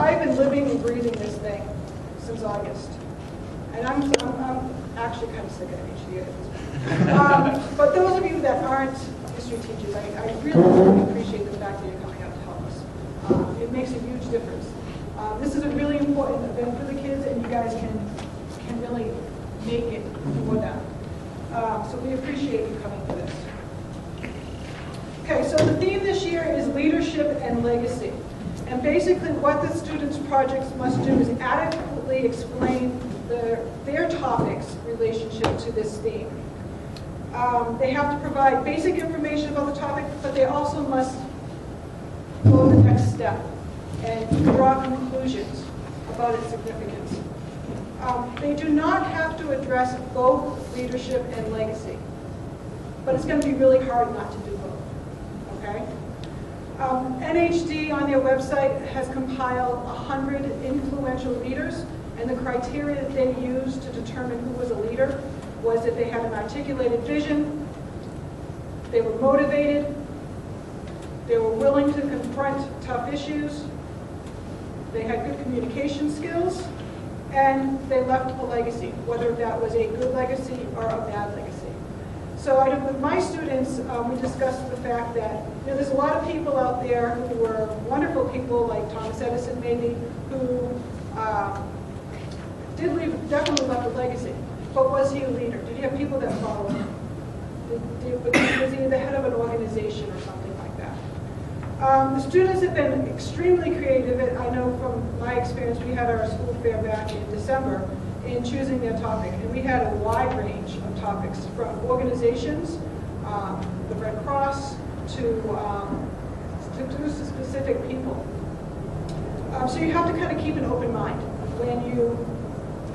I've been living and breathing this thing since August. And I'm actually kind of sick of HDA at this point. But those of you that aren't history teachers, I really appreciate the fact that you're coming out to help us. It makes a huge difference. This is a really important event for the kids, and you guys can really make it for them. So we appreciate you coming to this. Okay, so the theme this year is leadership and legacy. And basically what the students' projects must do is adequately explain their topic's relationship to this theme. They have to provide basic information about the topic, but they also must go the next step and draw conclusions about its significance. They do not have to address both leadership and legacy, but it's going to be really hard not to do both, okay? NHD on their website has compiled 100 influential leaders, and the criteria that they used to determine who was a leader was that they had an articulated vision, they were motivated, they were willing to confront tough issues, they had good communication skills, and they left a legacy, whether that was a good legacy or a bad legacy. So with my students, we discussed the fact that there's a lot of people out there who were wonderful people, like Thomas Edison maybe, who definitely left a legacy. But was he a leader? Did he have people that followed him? Was he the head of an organization or something like that? The students have been extremely creative. I know from my experience, we had our school fair back in December in choosing their topic. And we had a wide range of topics, from organizations, the Red Cross, to specific people. So you have to kind of keep an open mind when you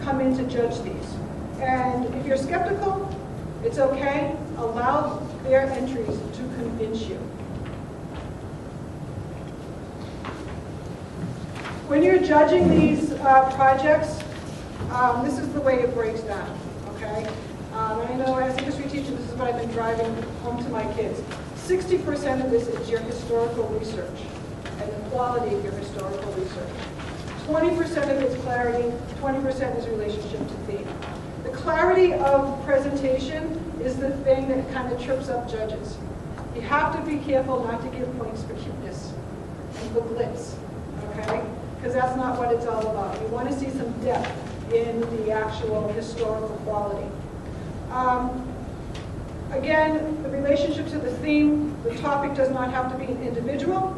come in to judge these. And if you're skeptical, it's okay. Allow their entries to convince you. When you're judging these projects, this is the way it breaks down, okay? And I know as a history teacher, this is what I've been driving home to my kids. 60% of this is your historical research and the quality of your historical research. 20% of it is clarity, 20% is relationship to theme. The clarity of presentation is the thing that kind of trips up judges. You have to be careful not to give points for cuteness and for glitz, okay? Because that's not what it's all about. You want to see some depth in the actual historical quality. Again, the relationship to the theme, the topic does not have to be an individual.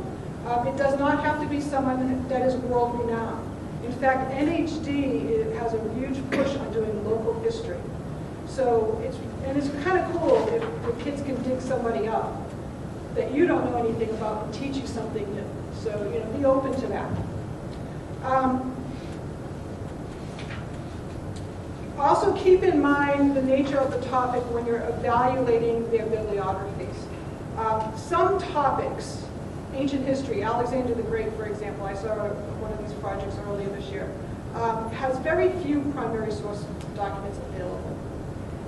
It does not have to be someone that is world-renowned. In fact, NHD has a huge push on doing local history. So it's kind of cool if the kids can dig somebody up that you don't know anything about and teach you something new. So be open to that. Also keep in mind the nature of the topic when you're evaluating their bibliographies. Some topics, ancient history, Alexander the Great, for example, I saw one of these projects earlier this year, has very few primary source documents available.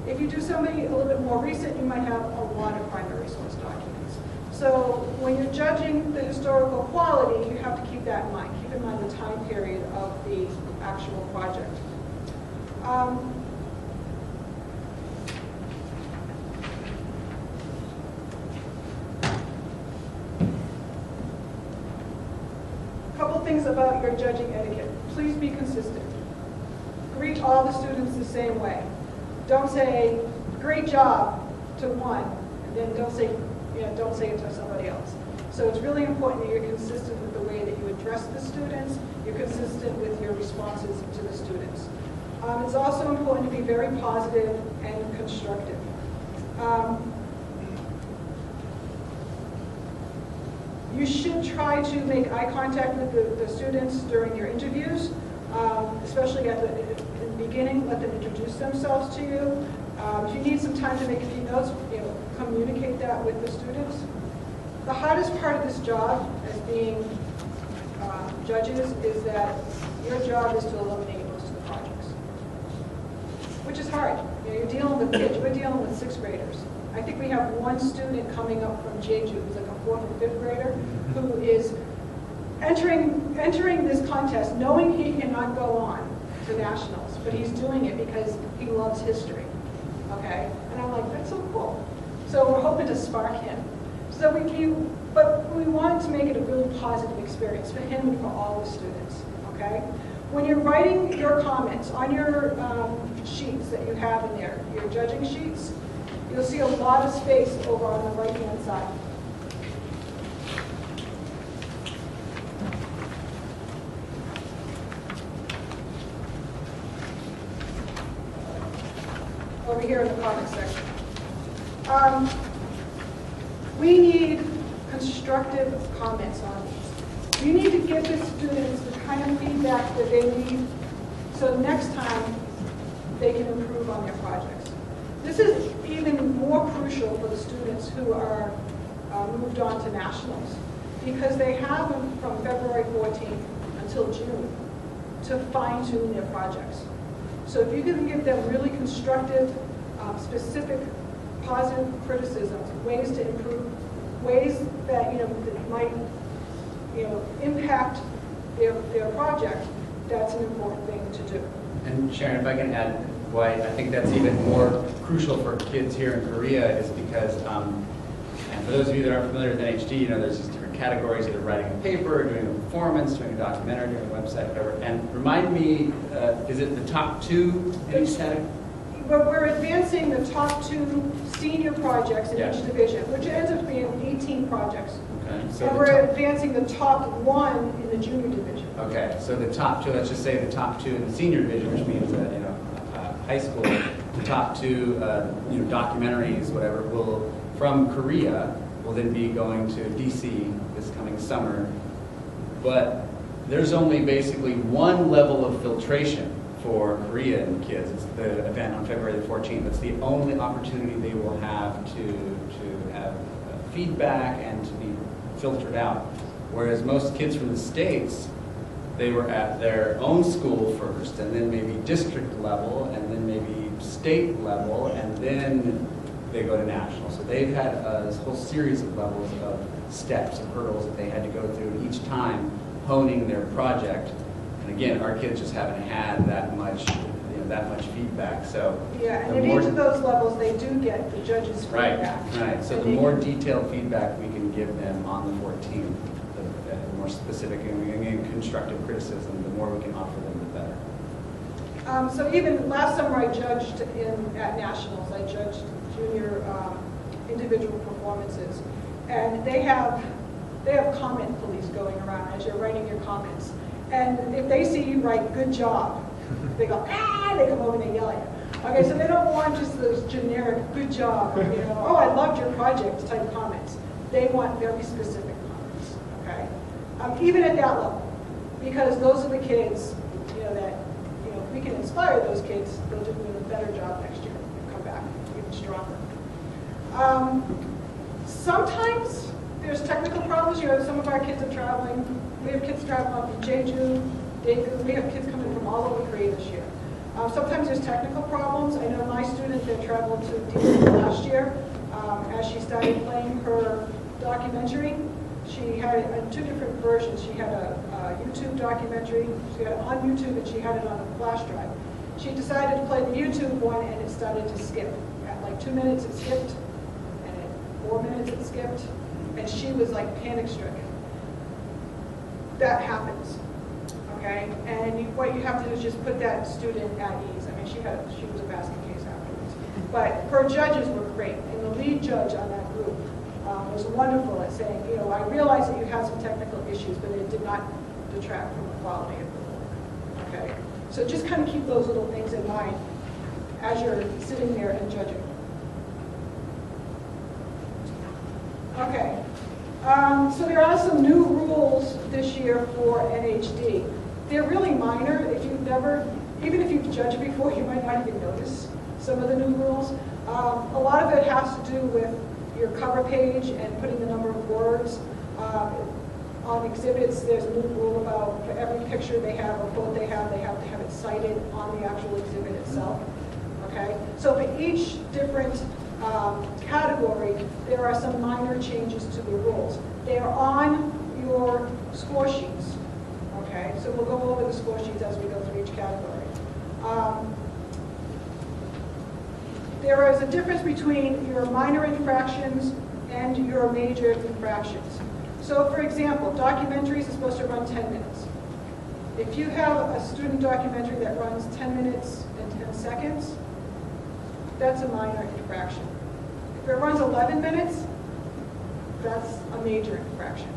If you do something a little bit more recent, you might have a lot of primary source documents. So when you're judging the historical quality, you have to keep that in mind. Keep in mind the time period of the actual project. Couple things about your judging etiquette. Please be consistent. Greet all the students the same way. Don't say, great job, to one, and then don't say it to somebody else. So it's really important that you're consistent with the way that you address the students, you're consistent with your responses to the students. It's also important to be very positive and constructive. You should try to make eye contact with the students during your interviews, especially in the beginning. Let them introduce themselves to you. If you need some time to make a few notes, communicate that with the students. The hardest part of this job, as being judges, is that your job is to eliminate most of the projects, which is hard. You're dealing with kids. We're dealing with 6th graders. I think we have one student coming up from Jeju who's like a 4th or 5th grader who is entering this contest, knowing he cannot go on to nationals, but he's doing it because he loves history, okay? And I'm like, that's so cool. So we're hoping to spark him. So but we wanted to make it a really positive experience for him and for all the students, okay? When you're writing your comments on your sheets that you have in there, your judging sheets, you'll see a lot of space over on the right-hand side. Over here in the comment section. We need constructive comments on these. You need to give the students the kind of feedback that they need so next time they can improve on their projects. This is even more crucial for the students who are moved on to nationals because they have from February 14th until June to fine-tune their projects. So if you can give them really constructive, specific, positive criticisms, ways to improve, ways that that might impact their project, that's an important thing to do. And Sharon, if I can add why I think that's even more crucial for kids here in Korea is because, and for those of you that aren't familiar with NHD, there's these different categories, either writing a paper, doing a performance, doing a documentary, doing a website, whatever. And remind me, is it the top two in each category? But we're advancing the top 2 senior projects in each division, which ends up being 18 projects. Okay. So and we're advancing the top 1 in the junior division. Okay, so the top 2, let's just say the top 2 in the senior division, which means high school, the top 2 documentaries, whatever, will from Korea will then be going to DC this coming summer. But there's only basically one level of filtration for Korean kids. It's the event on February the 14th. It's the only opportunity they will have to have feedback and to be filtered out. Whereas most kids from the States, they were at their own school first, and then maybe district level, and then maybe state level, and then they go to national. So they've had a whole series of levels of steps and hurdles that they had to go through each time honing their project. And again, our kids just haven't had that much feedback. So yeah, and in each of those levels, they do get the judges' feedback. Right. So the more detailed feedback we can give them on the 14th, the more specific and constructive criticism, the more we can offer them, the better. So even last summer, I judged at nationals. I judged junior individual performances, and they have comment police going around as you're writing your comments. And if they see you write "good job," they go "ah!" They come over and they yell at you. Okay, so they don't want just those generic "good job," "oh, I loved your project" type comments. They want very specific comments. Okay, even at that level, because those are the kids, that if we can inspire those kids, they'll do a better job next year and come back even stronger. Sometimes there's technical problems. Some of our kids are traveling. We have kids traveling from Jeju, Daegu. We have kids coming from all over Korea this year. Sometimes there's technical problems. I know my student that traveled to DC last year, as she started playing her documentary, she had it in 2 different versions. She had a YouTube documentary. She had it on YouTube, and she had it on a flash drive. She decided to play the YouTube one, and it started to skip. At like 2 minutes, it skipped, and at 4 minutes, it skipped, and she was like panic-stricken. That happens, okay? And what you have to do is just put that student at ease. I mean, she was a basket case afterwards. But her judges were great, and the lead judge on that group was wonderful at saying, I realize that you have some technical issues, but it did not detract from the quality of the work, okay? So just kind of keep those little things in mind as you're sitting there and judging. Okay. So there are some new rules this year for NHD. They're really minor. Even if you've judged before, you might not even notice some of the new rules. A lot of it has to do with your cover page and putting the number of words. On exhibits, there's a new rule about for every picture they have or quote they have to have it cited on the actual exhibit itself. Okay? So for each different category, there are some minor changes to the rules. They are on your score sheets. Okay, so we'll go over the score sheets as we go through each category. There is a difference between your minor infractions and your major infractions. So for example, documentaries are supposed to run 10 minutes. If you have a student documentary that runs 10 minutes and 10 seconds, that's a minor infraction. If it runs 11 minutes, that's a major infraction,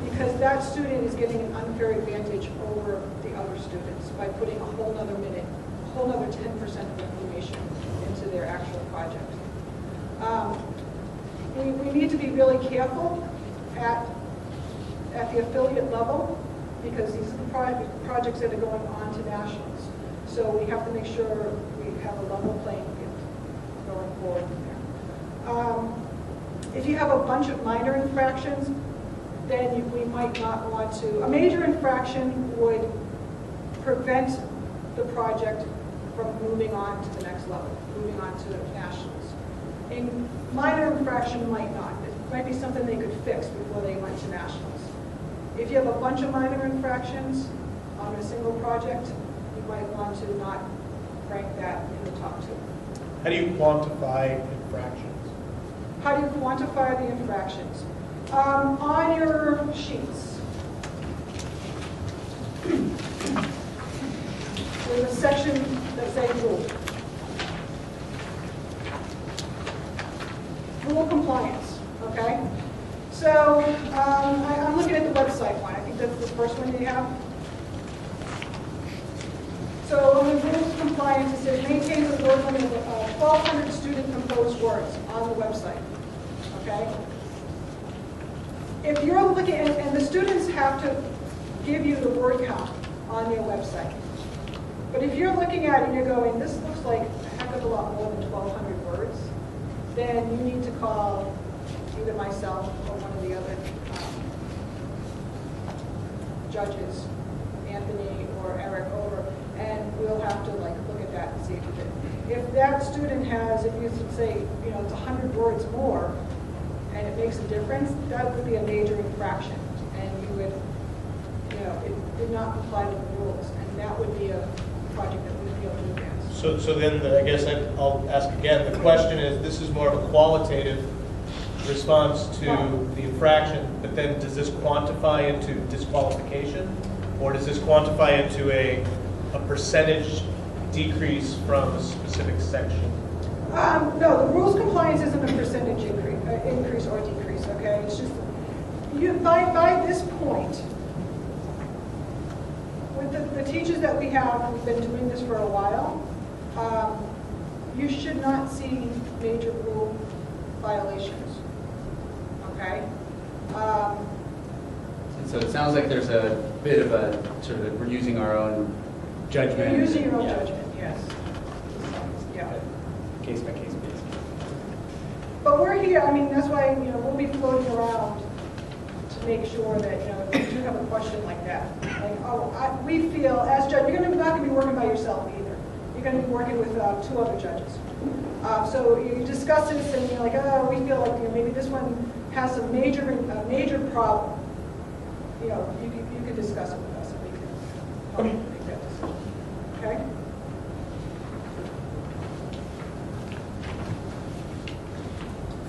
because that student is getting an unfair advantage over the other students by putting a whole other minute, a whole other 10% of information into their actual project. We need to be really careful at the affiliate level, because these are the projects that are going on to nationals. So we have to make sure we have a level playing field going forward from there. If you have a bunch of minor infractions, then we might not want to. A major infraction would prevent the project from moving on to the next level, moving on to nationals. A minor infraction might not. It might be something they could fix before they went to nationals. If you have a bunch of minor infractions on a single project, you might want to not rank that in the top 2. How do you quantify infractions? How do you quantify the infractions? On your sheets, there's a section that says rule. Rule compliance, okay? So I'm looking at the website one. I think that's the first one you have. So on the rules compliance, it says maintains a word limit of 1,200 student composed words on the website, okay? If you're looking, and the students have to give you the word count on their website. But if you're looking at it and you're going, this looks like a heck of a lot more than 1,200 words, then you need to call either myself or one of the other judges, Anthony or Eric, over, and we'll have to look at that and see if that student has, if you say, it's 100 words more, and it makes a difference, that would be a major infraction, and you would, it did not comply with the rules, and that would be a project that we would be able to advance. So then I guess I'll ask again. The question is, this is more of a qualitative response to the infraction, but then does this quantify into disqualification, or does this quantify into a percentage decrease from a specific section? No, the rules compliance isn't a percentage increase or decrease, okay? It's just, by this point, with the teachers that we have who've been doing this for a while, you should not see major rule violations, okay? So it sounds like there's a bit of a sort of, we're using our own judgment. You're using your own judgment, yes. Yeah. Case by case basis. But we're here, that's why, we'll be floating around to make sure that, if you do have a question like that, we feel, as judge, you're not going to be working by yourself either. You're going to be working with 2 other judges. So you discuss this and you're like, oh, we feel like maybe this one has a major problem. You can discuss it with us and we can help you make that decision. Okay?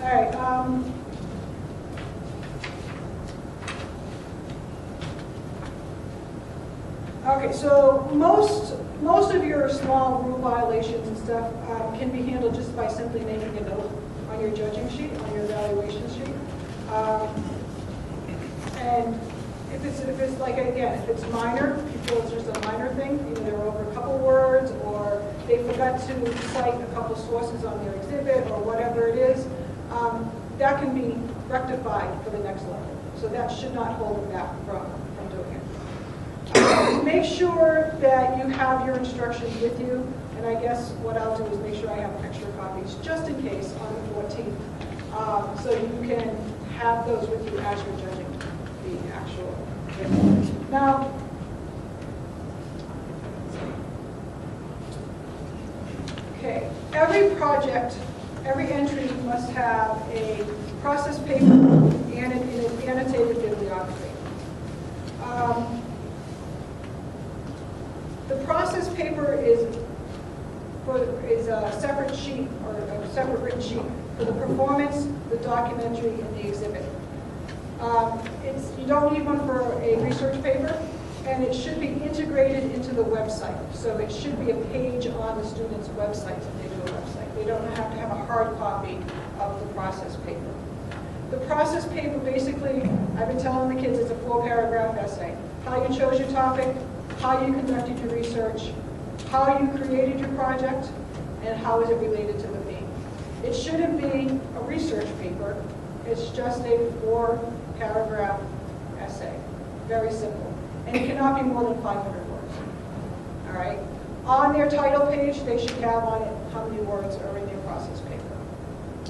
All right. Okay, so most of your small rule violations and stuff can be handled just by simply making a note on your judging sheet, on your evaluation sheet. And if it's like, again, if it's minor, if you feel it's just a minor thing, either they're over a couple words or they forgot to cite a couple sources on their exhibit or whatever it is, that can be rectified for the next level. So that should not hold them back from doing it. Make sure that you have your instructions with you, and I guess what I'll do is make sure I have extra copies just in case on the 14th, so you can have those with you as you're judging the actual video. Now, okay, every project, every entry must have a process paper and an annotated bibliography. The process paper is a separate sheet or a separate written sheet for the performance, the documentary, and the exhibit. You don't need one for a research paper, and it should be integrated into the website. So it should be a page on the student's website if they do a website. They don't have to have a hard copy of the process paper. The process paper, basically, I've been telling the kids it's a 4-paragraph essay. How you chose your topic, how you conducted your research, how you created your project, and how is it related to the theme. It shouldn't be a research paper. It's just a 4-paragraph essay. Very simple. And it cannot be more than 500 words. All right? On their title page, they should have on it how many words are in their process paper.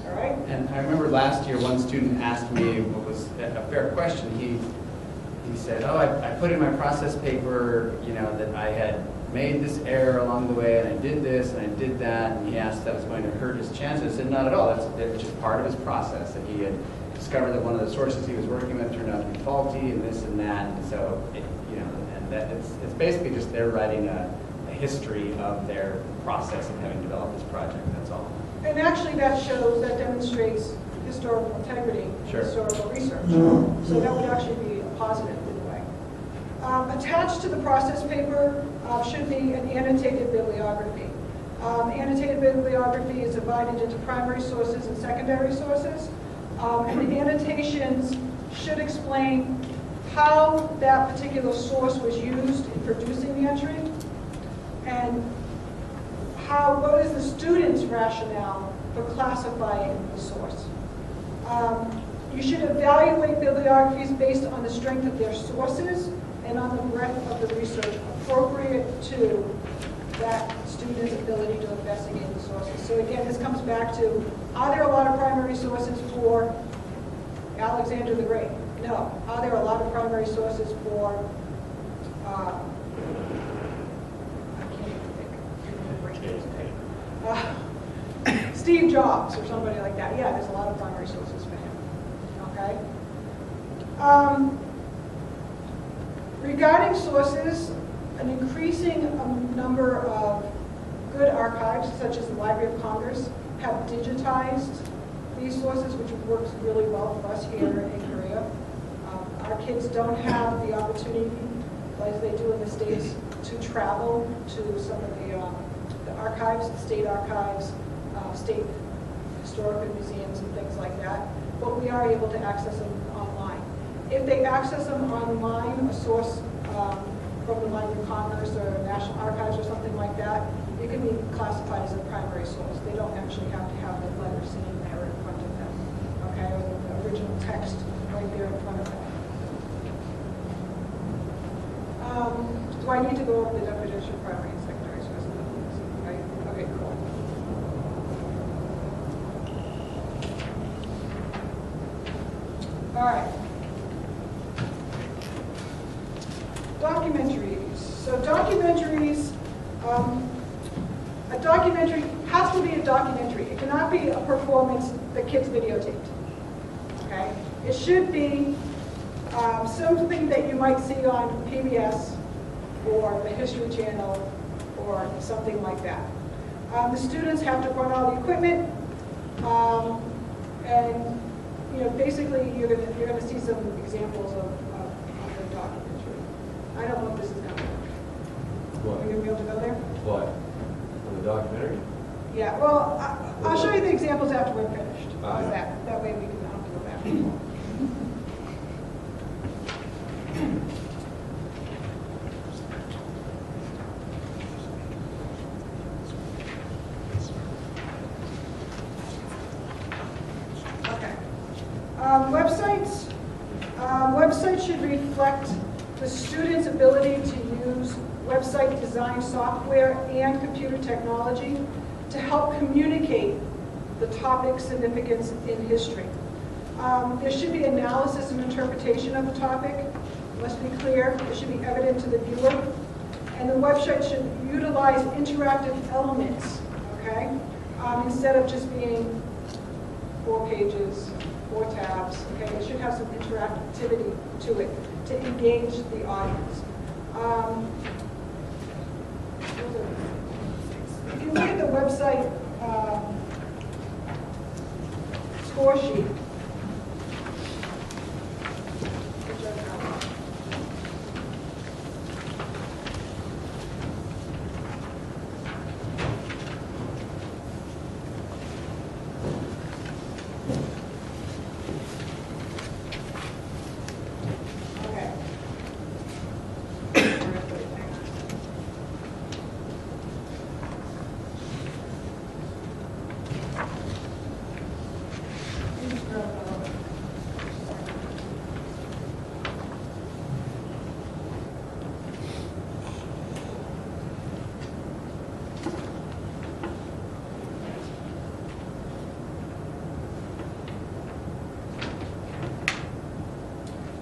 All right? And I remember last year one student asked me what was a fair question. He said, oh, I put in my process paper, you know, that I had made this error along the way, and I did this, and I did that, and he asked if that was going to hurt his chances. I said, not at all. That's just part of his process, that he had discovered that one of the sources he was working with turned out to be faulty, and this and that, and so, it's basically just they're writing a history of their process of having developed this project, that's all. And actually that demonstrates historical integrity, Sure. historical research. So that would actually be a positive in a way. Attached to the process paper should be an annotated bibliography. Annotated bibliography is divided into primary sources and secondary sources. And the annotations should explain how that particular source was used in producing the entry, and what is the student's rationale for classifying the source. You should evaluate bibliographies based on the strength of their sources and on the breadth of the research appropriate to that student's ability to investigate the sources. So again, this comes back to, are there a lot of primary sources for Alexander the Great? No. Are there a lot of primary sources for, I can't even think, Steve Jobs or somebody like that? Yeah, there's a lot of primary sources for him. Okay? Regarding sources, an increasing number of good archives, such as the Library of Congress, have digitized these sources, which works really well for us here in Korea. Our kids don't have the opportunity, like they do in the States, to travel to some of the archives, state archives, state historical museums and things like that, but we are able to access them online. If they access them online, a source from the Library of Congress or National Archives or something like that, it can be classified as a primary source. They don't actually have to have the letter sitting there in front of them, okay, or the original text right there in front of them. Do I need to go over the definition of primary and secondary sources? Right? Okay, cool. All right. Documentaries. So documentaries, a documentary has to be a documentary. It cannot be a performance that kids videotaped. Okay? It should be something that you might see on PBS or the History Channel or something like that. The students have to run all the equipment, and basically you're gonna see some examples of the documentary. I don't know if this is gonna work. What? Are you gonna be able to go there? What? On the documentary? Yeah. Well, I'll show you the examples after we're finished. How's Okay. that? That way we can have to go back. Okay. Websites should reflect the student's ability to use website design software and computer technology to help communicate the topic's significance in history. There should be analysis and interpretation of the topic. It must be clear. It should be evident to the viewer. And the website should utilize interactive elements, okay? Instead of just being 4 pages, 4 tabs, okay? It should have some interactivity to it to to engage the audience. If you look at the website score sheet,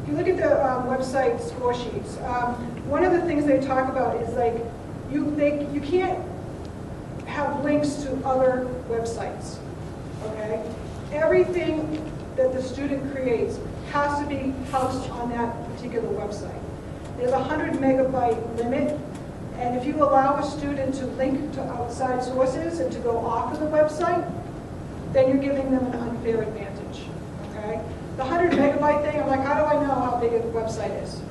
you look at the website score sheets, one of the things they talk about is like, you can't have links to other websites, okay? Everything that the student creates has to be housed on that particular website. There's a 100 megabyte limit, and if you allow a student to link to outside sources and to go off of the website, then you're giving them an unfair advantage, okay? The 100 megabyte thing, I'm like, how do I know how big a website is?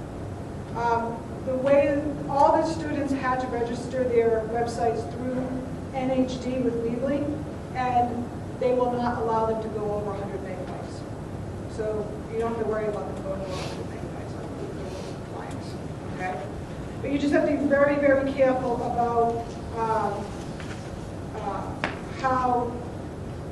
The way all the students had to register their websites through NHD with Weebly, and they will not allow them to go over 100 megabytes. So you don't have to worry about them going over 100 megabytes on Google clients, okay? But you just have to be very, very careful about how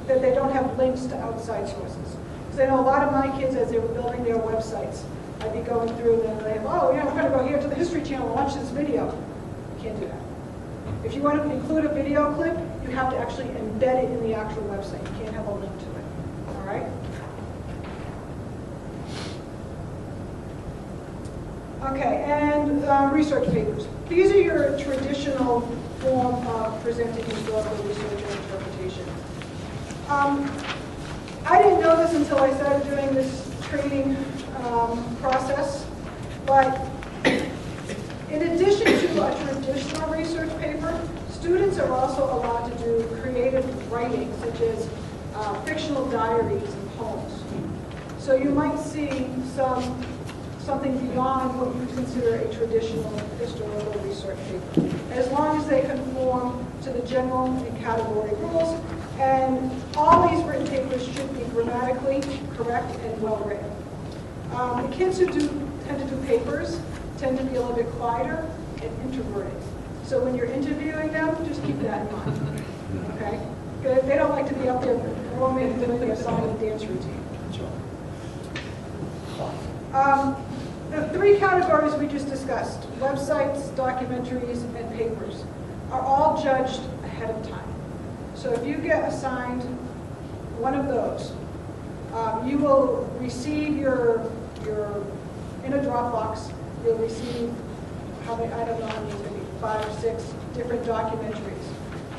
that they don't have links to outside sources. Because I know a lot of my kids, as they were building their websites, I'd be going through and they have, oh, yeah, we're going to go here to the History Channel and watch this video. You can't do that. If you want to include a video clip, you have to actually embed it in the actual website. You can't have a link to it. All right? Okay, and research papers. These are your traditional form of presenting historical research or interpretation. I didn't know this until I started doing this training process, but in addition to a traditional research paper, students are also allowed to do creative writing, such as fictional diaries and poems. So you might see something beyond what you consider a traditional historical research paper, as long as they conform to the general and category rules. And all these written papers should be grammatically correct and well written. The kids who tend to do papers tend to be a little bit quieter and introverted. So when you're interviewing them, just keep that in mind, okay? They don't like to be out there performing and doing their song and dance routine. The three categories we just discussed, websites, documentaries, and papers, are all judged ahead of time. So if you get assigned one of those, you will receive your in a Dropbox, you'll receive, I don't know how many, maybe 5 or 6 different documentaries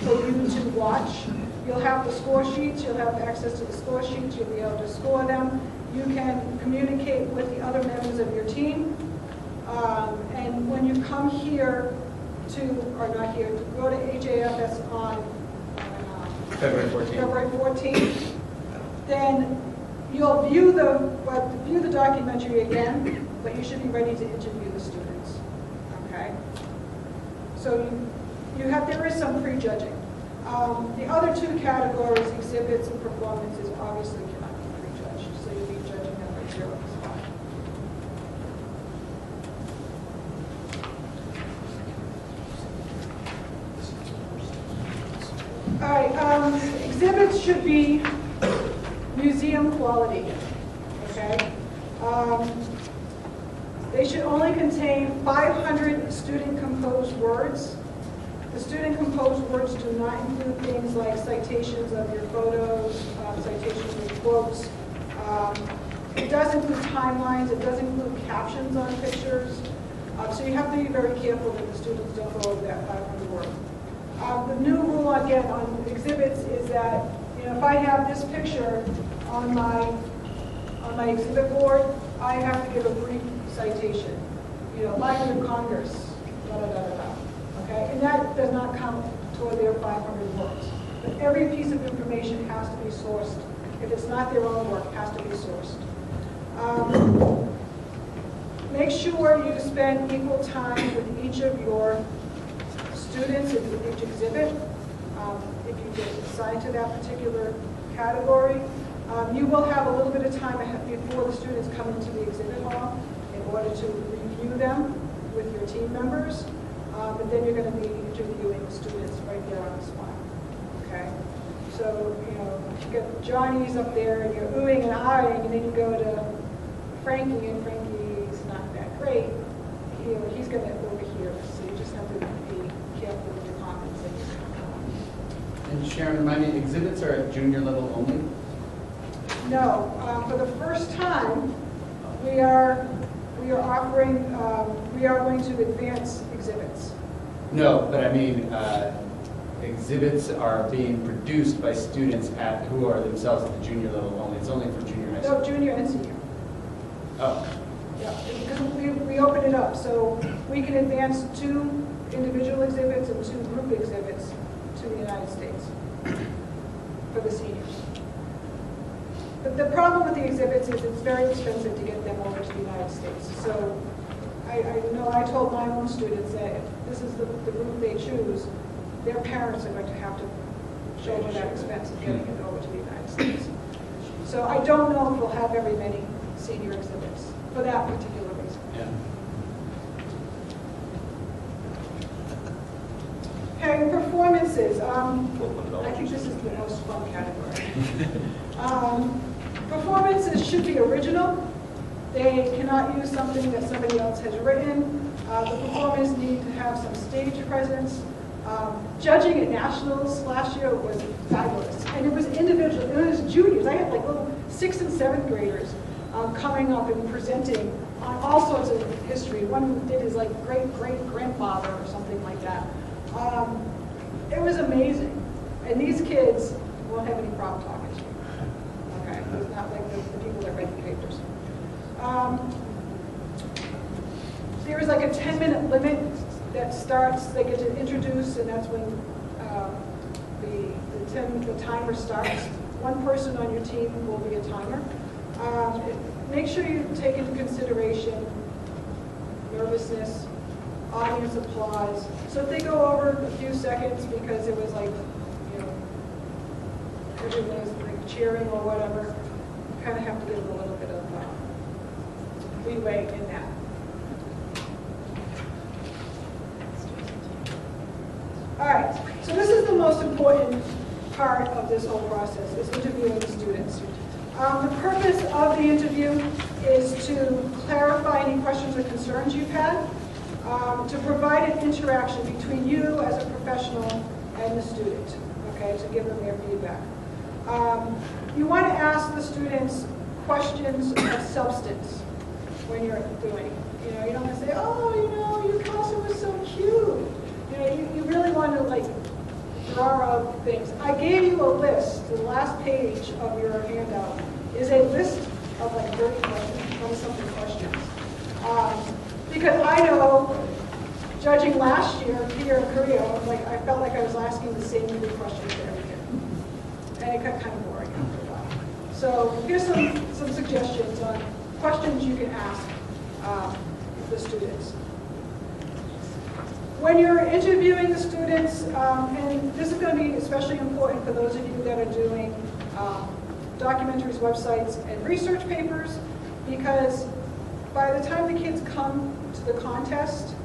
for you to watch. You'll have the score sheets, you'll have access to the score sheets, you'll be able to score them. You can communicate with the other members of your team. And when you come here or not here, to go to HAFS on February 14th. February 14th, then you'll view the documentary again, but you should be ready to interview the students, okay? So there is some prejudging. The other 2 categories, exhibits and performances, obviously cannot be prejudged, so you'll be judging them at 0 and spot. All right, exhibits should be museum quality, okay? They should only contain 500 student-composed words. The student-composed words do not include things like citations of your photos, citations of quotes. It does include timelines. It does include captions on pictures. So you have to be very careful that the students don't go over that 500 words. The new rule, again, on exhibits is that, if I have this picture on my exhibit board, I have to give a brief citation, Library of Congress, da-da-da-da-da, okay? And that does not count toward their 500 words. But every piece of information has to be sourced. If it's not their own work, it has to be sourced. Make sure you spend equal time with each of your students in each exhibit. If you get assigned to that particular category, you will have a little bit of time before the students come into the exhibit hall in order to review them with your team members. But then you're going to be interviewing the students right there on the spot. Okay? So, you get Johnny's up there and you're oohing and ahhing, and then you go to Frankie, and Frankie's not that great. He's going to overhear us, so you just have to be careful with your comments. And Sharon, remind me, exhibits are at junior level only? No, for the first time, we are offering, we are going to advance exhibits. No, but I mean, exhibits are being produced by students who are themselves at the junior level only. It's only for junior high school. No, junior and senior. Oh, Yeah, because we open it up, so we can advance 2 individual exhibits and 2 group exhibits to the United States for the seniors. The problem with the exhibits is it's very expensive to get them over to the United States. So I know I told my own students that if this is the route they choose, their parents are going to have to shoulder that expense of getting it over to the United States. So I don't know if we'll have very many senior exhibits for that particular reason. yeah. Okay, performances. I think this is the most fun category. Performances should be original. They cannot use something that somebody else has written. The performers need to have some stage presence. Judging at nationals last year was fabulous, and it was individual. It was juniors. I had like little 6th and 7th graders coming up and presenting on all sorts of history. One did his like great-great-grandfather or something like that. It was amazing, and these kids won't have any problem talking to you. Okay, it's not like the people that write the papers. There is like a 10-minute limit that starts. They get to introduce, and that's when the timer starts. One person on your team will be a timer. Make sure you take into consideration nervousness, audience applause. So if they go over a few seconds because it was like, everyone was like cheering or whatever, you kind of have to give them a little bit of leeway in that. All right, so this is the most important part of this whole process, is interviewing the students. The purpose of the interview is to clarify any questions or concerns you've had, to provide an interaction between you as a professional and the student, okay, to give them their feedback. You want to ask the students questions of substance when you're doing it. You don't want to say, oh, your costume was so cute. You really want to like draw out things. I gave you a list. The last page of your handout is a list of like 30 questions, 20-something questions. Because I know, judging last year here in Korea, I felt like I was asking the same 3 questions every year, and it got kind of boring after a while. So here's some suggestions on questions you can ask the students. When you're interviewing the students, and this is going to be especially important for those of you that are doing documentaries, websites, and research papers, because by the time the kids come to the contest,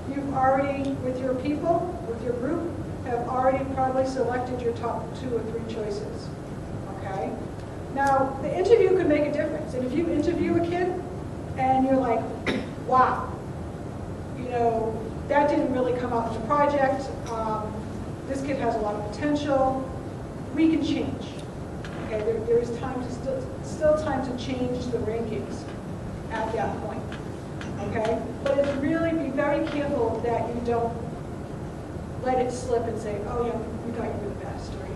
you've already, with your people, with your group, have already probably selected your top 2 or 3 choices, okay? Now, the interview could make a difference, and if you interview a kid, and you're like, wow, that didn't really come out in the project. This kid has a lot of potential. We can change. Okay, there is time to still time to change the rankings at that point. Okay, but it's really be very careful that you don't let it slip and say, oh yeah, we thought you were the best, or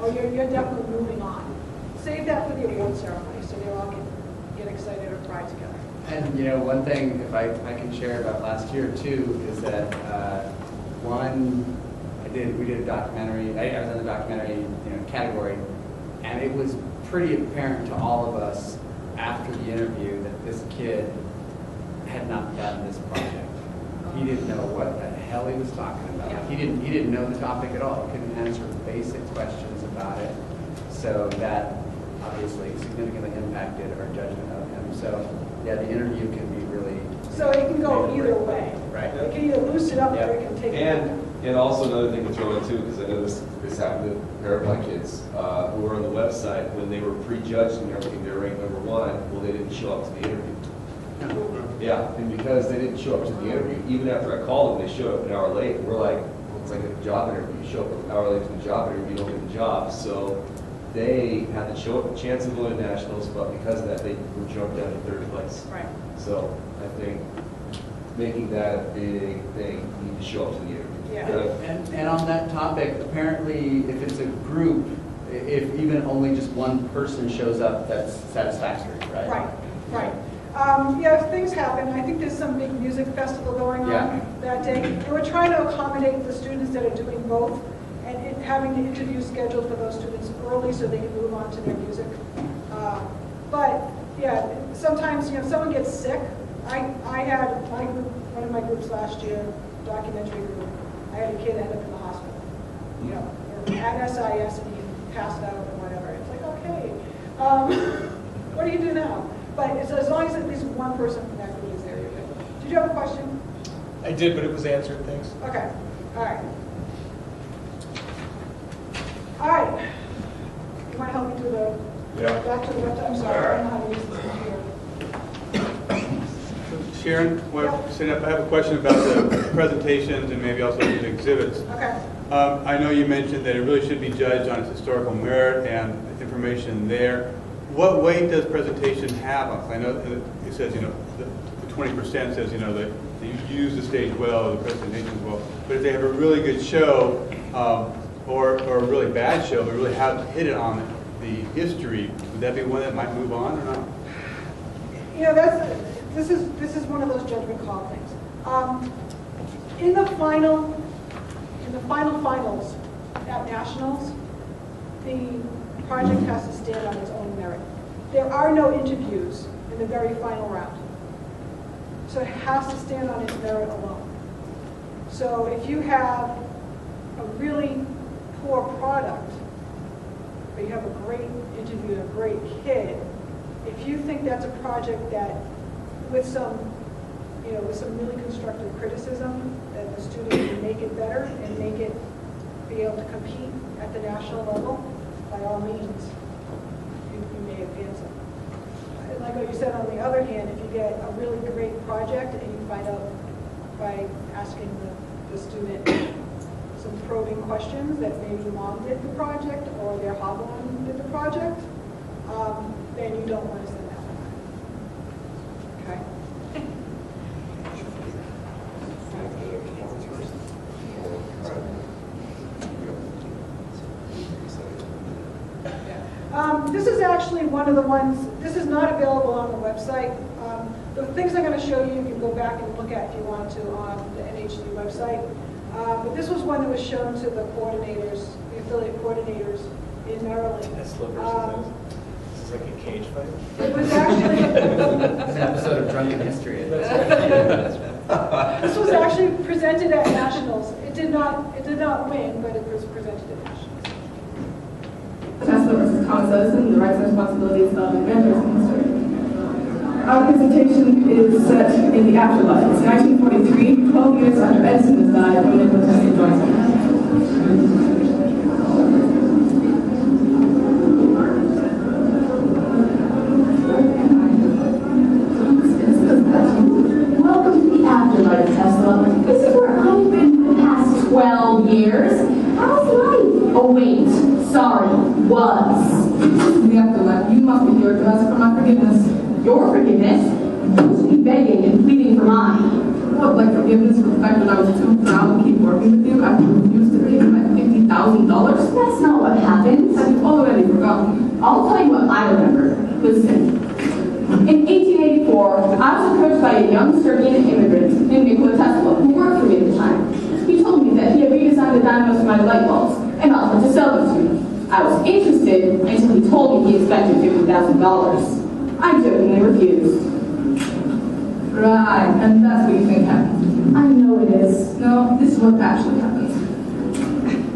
oh you're definitely moving on. Save that for the award ceremony so they all can get excited or cry together. And, one thing, if I can share about last year too, is that, we did a documentary, I was in the documentary, category, and it was pretty apparent to all of us after the interview that this kid had not done this project. He didn't know what the hell he was talking about. He didn't know the topic at all. He couldn't answer basic questions about it. So that obviously significantly impacted our judgment of him. So yeah, the interview can be really. So it can go either way. Right. It can either boost it up or it can take it down. And also another thing to throw in too, because I know this happened to a pair of my kids who were on the website when they were prejudged and everything. They were ranked #1. Well, they didn't show up to the interview. Yeah, and because they didn't show up to the interview, even after I called them, they showed up an hour late. We're like, well, it's like a job interview. You show up an hour late to the job interview, you don't get the job. So they had to show up, a chance of going to nationals, but because of that, they were jumped down to 3rd place. Right. So I think making that a big thing, you need to show up to the interview. Yeah. And on that topic, apparently, if it's a group, if even only just one person shows up, that's satisfactory, right? Right, right. Yeah, things happen. I think there's some big music festival going on that day. And we're trying to accommodate the students that are doing both and having the interview scheduled for those students early so they can move on to their music. But yeah, sometimes, someone gets sick. I had my group, one of my groups last year, documentary group, I had a kid end up in the hospital. At SIS and he passed out or whatever. It's like, okay, what do you do now? But as long as at least one person from that group is there, you're good. Did you have a question? I did, but it was answered, thanks. Okay, all right. All right. You want to help me do back to the website? I'm sorry, I don't know how to use this computer. Sharon, I have a question about the presentations and maybe also the exhibits. Okay. I know you mentioned that it really should be judged on its historical merit and the information there. What weight does presentation have? I know it says, the 20% says, that you use the stage well, the presentation well. But if they have a really good show or a really bad show, but really haven't hit it on the history, would that be one that might move on or not? This is one of those judgment call things. In the finals at nationals, the project has to stand on its own merit. There are no interviews in the very final round. So it has to stand on its merit alone. So if you have a really poor product, but you have a great interview and a great kid, if you think that's a project that with some really constructive criticism, that the student can make it better and make it be able to compete at the national level, by all means, you may advance it. And like what you said, on the other hand, if you get a really great project and you find out by asking the student some probing questions that maybe mom did the project or their hobblon did the project, then you don't want to send that one. Okay? This is actually one of the ones, this is not available on the website. The things I'm going to show you, you can go back and look at if you want to on the NHD website. But this was one that was shown to the coordinators, the affiliate coordinators in Maryland. This is like a cage fight. It was actually... It's an episode of Drunken History. This was actually presented at nationals. It did not win, but it was presented at nationals. Chancellor versus Thomas Edison, the rights and responsibilities of inventors in history. Our presentation is set in the afterlife. It's 1943, 12 years after Edison has died, when Nikola Tesla joins him. Welcome to the afterlife, Tesla. This is where I've been for the past 12 years. How's life? Oh wait, sorry, was. In the afterlife, you must be here to ask for my forgiveness. Your forgiveness? You should be begging and pleading for mine. What, like forgiveness for the fact that I was too proud to keep working with you after you refused to pay my $50,000? That's not what happened. Have you already forgotten? I'll tell you what I remember. Listen. In 1884, I was approached by a young Serbian immigrant named Nikola Tesla, who worked for me at the time. He told me that he had redesigned the dynamos for my light bulbs and offered to sell them to me. I was interested until he told me he expected $50,000. I jokingly refused. Right, and that's what you think happened. I know it is. No, this is what actually happened.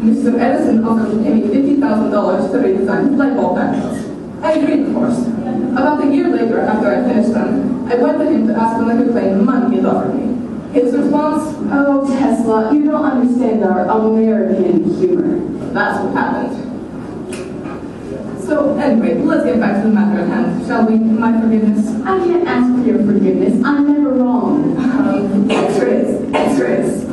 Mr. Edison offered to pay me $50,000 to redesign his light bulb panels. I agreed, of course. About a year later, after I finished them, I went to him to ask when I could claim the money he had offered me. His response, Oh, Tesla, you don't understand our American humor. that's what happened. So anyway, let's get back to the matter at hand, shall we? My forgiveness. I can't ask for your forgiveness. I'm never wrong. X-rays, X-rays.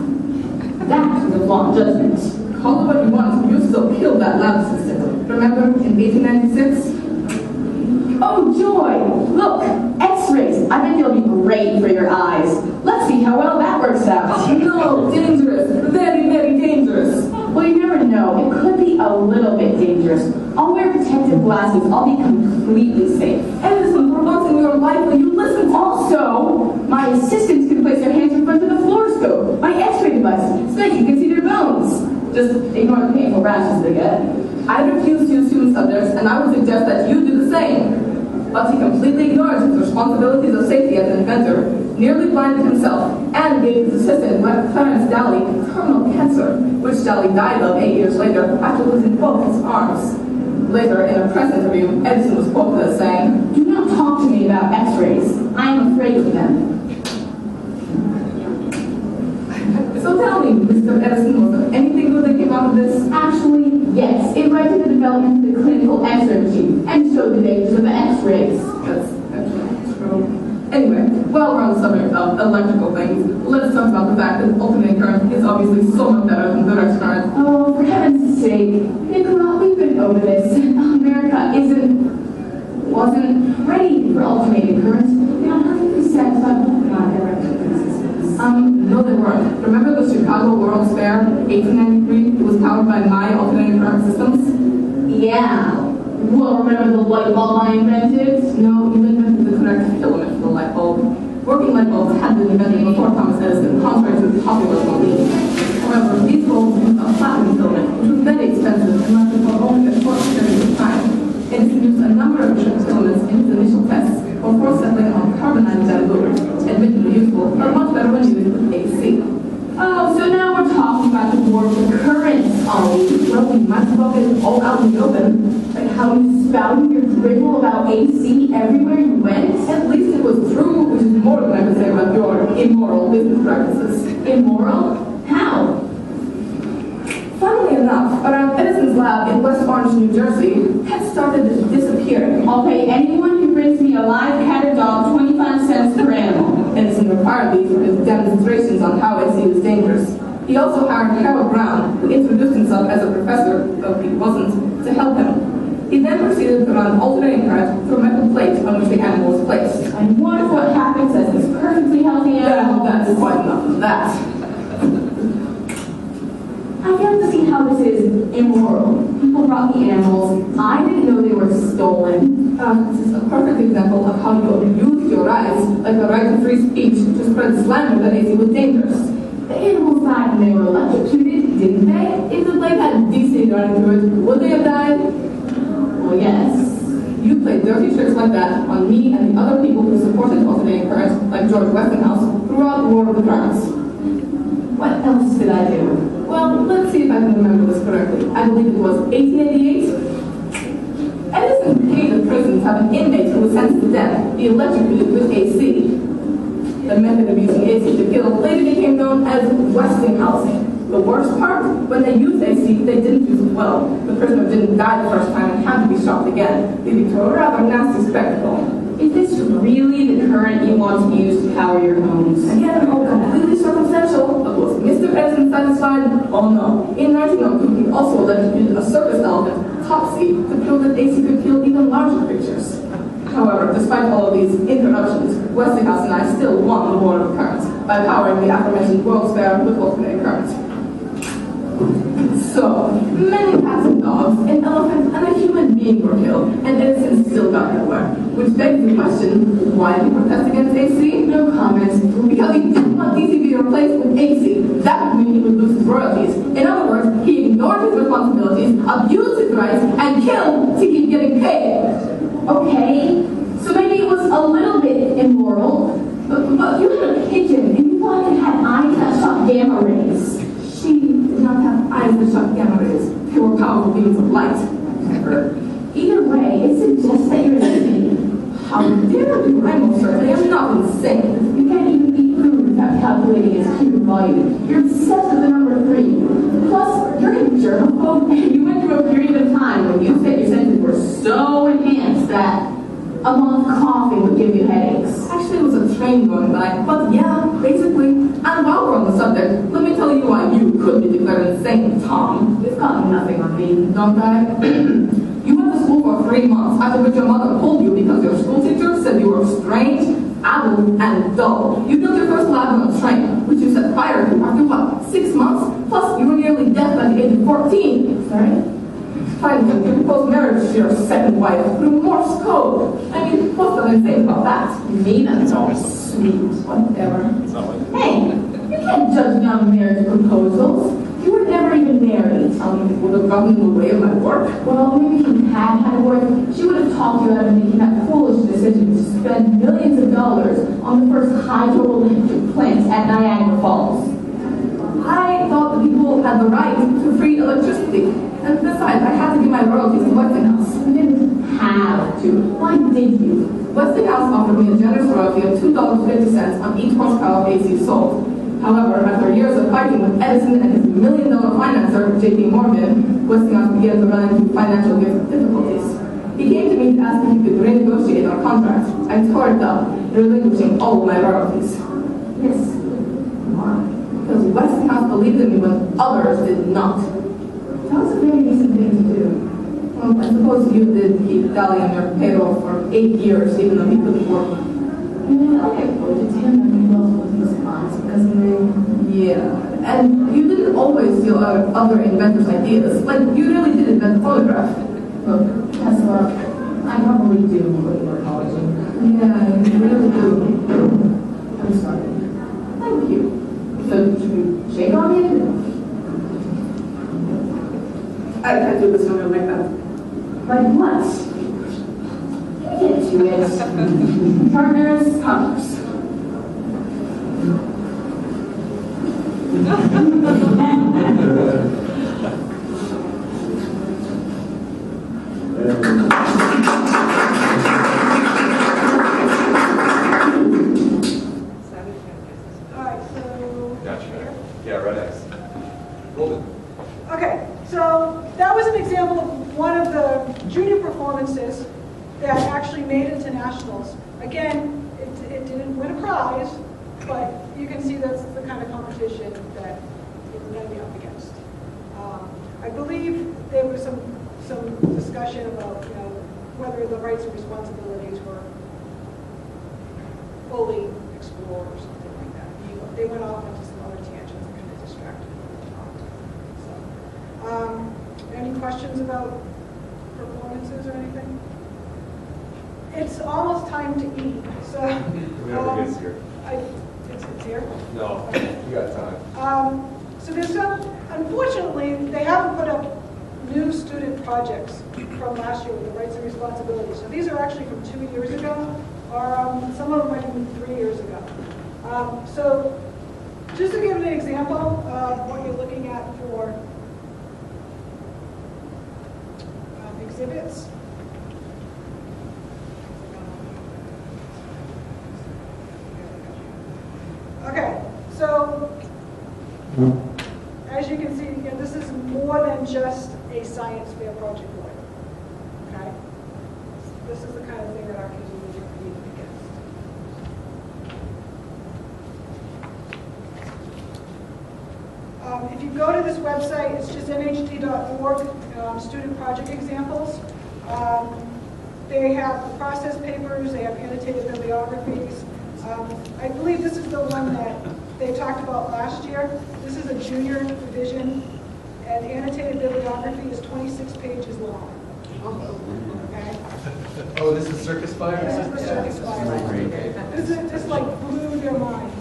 That was a long judgment. Call it what you want, you still killed that lab assistant. Remember, in 1896? Oh, joy! Look, X-rays. I think they'll be great for your eyes. Let's see how well that works out. No, dangerous. Very, very dangerous. Well, you never know. It could be a little bit dangerous. I'll wear protective glasses. I'll be completely safe. Edison, for once in your life, will you listen? Also, my assistants can place their hands in front of the fluoroscope, my X-ray device, so that you can see their bones. Just ignore the painful rashes they get. I refuse to assume subjects, and I would suggest that you do the same. But he completely ignored his responsibilities of safety as an inventor, nearly blinded himself, and gave his assistant, Clarence Daly, terminal cancer, which Daly died of 8 years later after losing both his arms. Later, in a press interview, Edison was quoted as saying, Do not talk to me about X-rays. I am afraid of them. So tell me, Mr. Edison, was there anything good that came out of this? Actually, yes. It led to the development of the clinical X-ray machine and showed the dangers of the X-rays. That's actually true. Anyway, while we're on the subject of electrical things, let's talk about the fact that alternating current is obviously so much better than direct current. Oh, for heaven's sake, Nicola, we've been over this. America wasn't ready for alternating currents. They are perfectly satisfied with non-direct current systems. No, they weren't. Remember the Chicago World's Fair, 1893? It was powered by my alternating current systems. Yeah. Well, remember the light bulb I invented? No, you invented the correct filament for the light bulb. Working light bulbs had been invented before Thomas Edison, contrary to the popular belief. However, these bulbs used a platinum filament, which was very expensive and lasted for only a short period of time. Edison used a number of different filaments in his initial tests before settling on carbonized bamboo, admittedly useful, but much better when used with AC. Oh, so now we're talking about the war for currents, are we? Well, we might as well get it all out in the open. Like how you spouted your drivel about AC everywhere you went? At least it was true, which is more than I could say about your immoral business practices. Immoral? How? Funnily enough, around Edison's lab in West Orange, New Jersey, pets started disappearing. I'll pay anyone who brings me a live cat or dog 25 cents per animal. Edison required these for his demonstrations on how AC was dangerous. He also hired Harold Brown, who introduced himself as a professor, though he wasn't, to help him. He then proceeded to run alternating current through a metal plate on which the animal was placed. I wonder what happens as this perfectly healthy animal. That's quite enough of that. I fail to see how this is immoral. People brought me animals. I didn't know they were stolen. This is a perfect example of how you abuse your rights, like the right to free speech, to spread slander that AC was dangerous. The animals died when they were electrocuted, didn't they? If the plate had DC running through it, would they have died? Well, yes. You played dirty tricks like that on me and the other people who supported alternating current, like George Westinghouse, throughout the War of the Currents. What else did I do? Well, let's see if I can remember this correctly. I believe it was 1888. Edison paid the prison to have an inmate who was sentenced to death be electrocuted with AC. The method of using AC to kill later became known as Westinghousing. The worst part, when they used AC, they didn't use it well. The prisoner didn't die the first time and had to be shocked again, leading to a rather nasty spectacle. Is this really the current you want to use to power your homes? Again, all completely circumstantial, but was Mr. Edison satisfied? Oh no. In 1902, he also electrocuted a circus elephant, Topsy, to prove that AC could kill even larger creatures. However, despite all of these interruptions, Westinghouse and I still won the War of Currents by powering the aforementioned World's Fair with alternating current. So, many cats and dogs, an elephant, and a human being were killed, and Edison still got got nowhere. Which begs the question, why did he protest against AC? No comments. Because he didn't want DC to be replaced with AC. That would mean he would lose his royalties. In other words, he ignored his responsibilities, abused his rights, and killed to keep getting paid. Okay, so maybe it was a little bit immoral, but you had a pigeon and you thought it had eyes that shot gamma rays. She did not have eyes that shot gamma rays. They were powerful beams of light. Either way, it suggests that you're insane. How dare you? I most certainly am not insane. You can't even eat food without calculating its cubic volume. You're obsessed with the number 3. Plus, you're a germaphobe, and you went through a period of time when you said your senses were so enhanced that a month of coughing would give you headaches. Actually, it was a train going by, but yeah, basically. And while we're on the subject, let me tell you why you could be declared insane, Tom. You've got nothing on me. Don't I? You went to school for 3 months, after which your mother pulled you because your school teacher said you were strange, adult, and dull. You built your first lab on a train, which you set fire to after what, 6 months? Plus, you were nearly dead by the age of 14. Sorry? Finally, you proposed marriage to your second wife through Morse code. I mean, what's the insane about that? Me, that's all sweet. Whatever. Hey, you can't judge me on marriage proposals. You were never even married. Would have gotten in the way of my work. Well, maybe if you had had a wife, she would have talked you out of making that foolish decision to spend millions of dollars on the first hydroelectric plant at Niagara Falls. I thought that people had the right to free electricity. And besides, I had to give my royalties to Westinghouse. You didn't have to. Why did you? Westinghouse offered me a generous royalty of $2.50 on each horsepower of AC sold. However, after years of fighting with Edison and his $1 million financer, J.P. Morgan, Westinghouse began to run into financial difficulties. He came to me to ask if he could renegotiate our contract. I tore it up, relinquishing all of my royalties. Yes. Why? Because Westinghouse believed in me when others did not. That was a very decent thing to do. Well, I suppose you did keep Dali on your payroll for 8 years, even though he couldn't work. Yeah, I quoted him and who else was his boss because of me. Yeah, and you didn't always steal other inventors' ideas. Like, you really did invent the phonograph. Look, Tesla, I probably do what you're acknowledging. Yeah, you really do. I'm sorry. Thank you. So, should we shake on it? I can't do this when I'm like that. Like what? Get to it. Partners, commerce. All right, so. Gotcha. Yeah, right next. Golden. Okay, so that was an example of one of the junior performances that actually made it to nationals. Again, it didn't win a prize, but you can see that's the kind of competition that it's going to be up against. I believe there was some discussion about, whether the rights and responsibilities were fully explored or something like that. They went off into some other tangents that kind of distracted from the talk. So, any questions about performances or anything? It's almost time to eat, so. Whoever gets here. It's here? No, you got time. So there's some, unfortunately, they haven't put up new student projects from last year with the rights and responsibilities. So these are actually from 2 years ago, or some of them might even 3 years ago. So just to give an example of what you're looking at for exhibits. Okay, so as you can see, this is more than just a science fair project board. Okay, this is the kind of thing that our kids will be competing against. If you go to this website, it's just nhd.org, student project examples. They have the process papers, they have annotated bibliographies. I believe this is the one that they talked about last year. This is a junior division, and the annotated bibliography is 26 pages long. Okay? Oh, this is Circus Fire? This is the Circus Fire. This is just like blew their minds.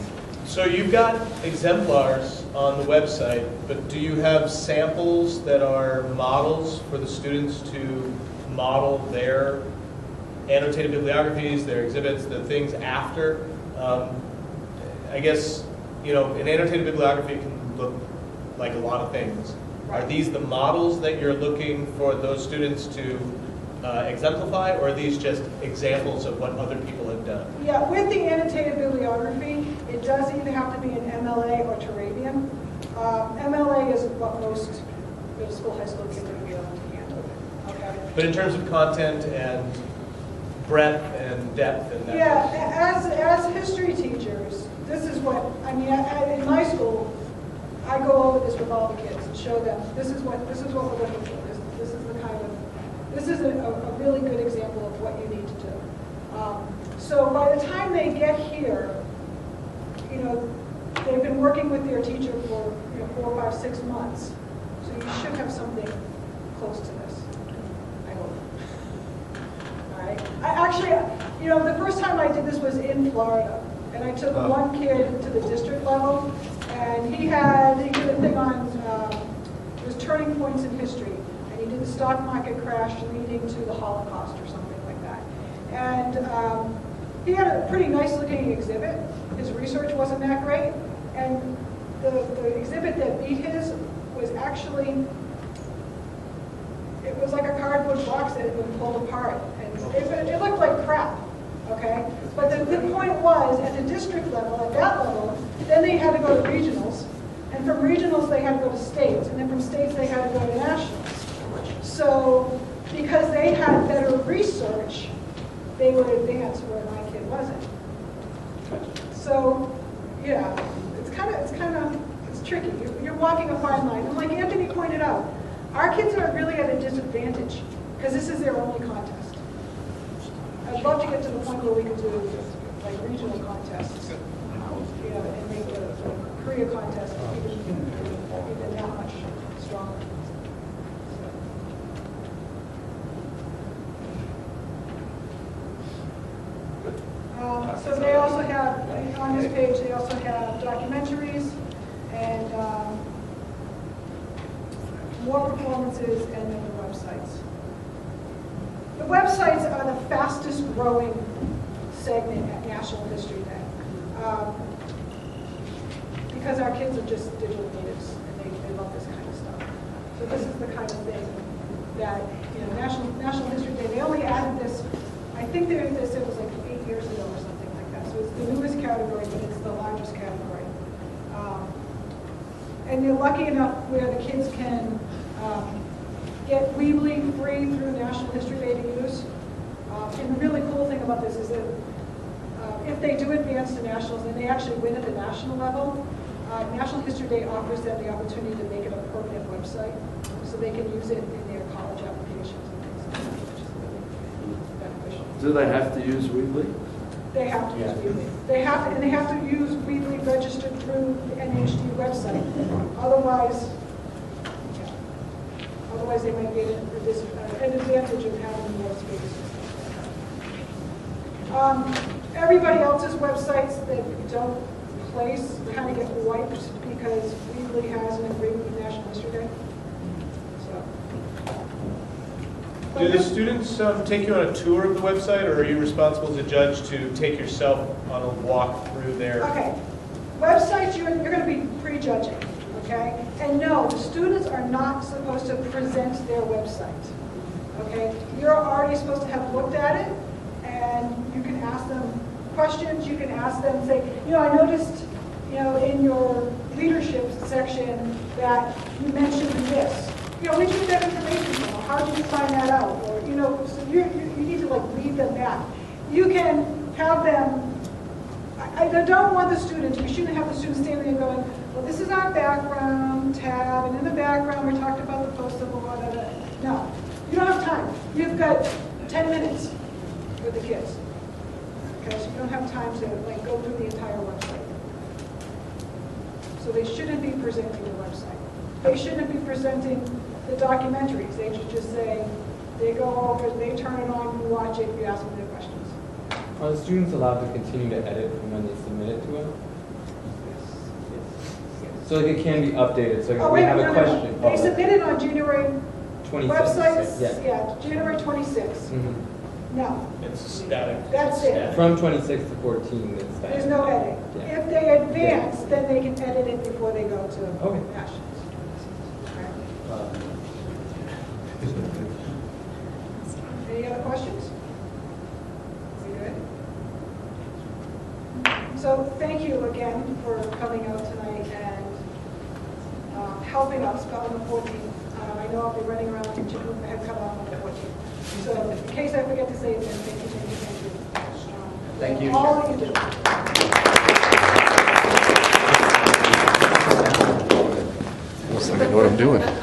So you've got exemplars on the website, but do you have samples that are models for the students to model their annotated bibliographies, their exhibits, the things after? I guess, you know, an annotated bibliography can look like a lot of things. Are these the models that you're looking for those students to exemplify, or are these just examples of what other people have done? Yeah, with the annotated bibliography, it does either have to be an MLA or Turabian. MLA is what most middle school, high school kids are going to be able to handle. Okay. But in terms of content and breadth and depth and that. Yeah, as history teachers, this is what, I mean, in my school, I go over this with all the kids and show them, this is what we're looking for. This is the kind of, this is a really good example of what you need to do. So by the time they get here, you know, they've been working with their teacher for 4, 5, 6 months. So you should have something close to this, I hope. All right. I actually, you know, the first time I did this was in Florida, and I took one kid to the district level, and he did a thing on, it was turning points in history, and he did the stock market crash leading to the Holocaust or something like that. And he had a pretty nice looking exhibit. His research wasn't that great, and the exhibit that beat his was actually, it was like a cardboard box that had been pulled apart, and it looked like crap, okay? But the point was, at the district level, at that level, then they had to go to regionals, and from regionals they had to go to states, and then from states they had to go to nationals. So, because they had better research, they were advanced where my kid wasn't. So, yeah, it's tricky. You're walking a fine line. And like Anthony pointed out, our kids are really at a disadvantage because this is their only contest. I'd love to get to the point where we could do like regional contests, you know, and make the career contest even that much stronger. So they also have, on this page, they also have documentaries and more performances, and then the websites. The websites are the fastest growing segment at National History Day. Because our kids are just digital natives and they love this kind of stuff. So this is the kind of thing that, you know, National History Day, they only added this, I think they said it was like 8 years ago or something like that. So it's the newest category, but it's the largest category. And they're lucky enough where the kids can get Weebly free through National History Day to use. And the really cool thing about this is that if they do advance to nationals and they actually win at the national level, National History Day offers them the opportunity to make it a permanent website so they can use it in their college applications and things like that, which is really beneficial. Do they have to use Weebly? They have to use Weebly. They have to use Weebly registered through the NHD website. Otherwise, they might get an advantage of having more space. Everybody else's websites that don't place kind of get wiped because Weebly has an agreement with National History Day. So. Do the students take you on a tour of the website, or are you responsible as a judge to take yourself on a walk through there? Okay. Websites, you're going to be pre-judging, okay? And no, the students are not supposed to present their website, okay? You're already supposed to have looked at it, and you can ask them questions. You can ask them, say, you know, I noticed, you know, in your leadership section that you mentioned this. You know, where'd you get that information from? How did you find that out? Or, you know, so you need to like lead them back. You can have them, I don't want the students, we shouldn't have the students standing there going, well, this is our background tab, and in the background we talked about the postal board. No, you don't have time. You've got 10 minutes with the kids. Okay, so you don't have time to like go through the entire website. So they shouldn't be presenting the website. They shouldn't be presenting the documentaries. They should just say, They go over, they turn it on, you watch it, you ask them their questions. Are the students allowed to continue to edit from when they submit it to them? So like it can be updated, so Oh, if we wait, have no, a no, question. They submitted on January 26th. websites, Yeah. yeah, January 26th. Mhm. No, It's static. That's it. Static. From 26 to 14, it's that. there's no editing. Yeah. If they advance, then they can edit it before they go to Okay. nationals. Any other questions? We good? So thank you again for coming out tonight and helping us on the 14th. I know I'll be running around teaching who had come out on the 14th. So in case I forget to say it, then thank you, thank you, thank you. Thank you. All that you do. Looks like I know what I'm doing.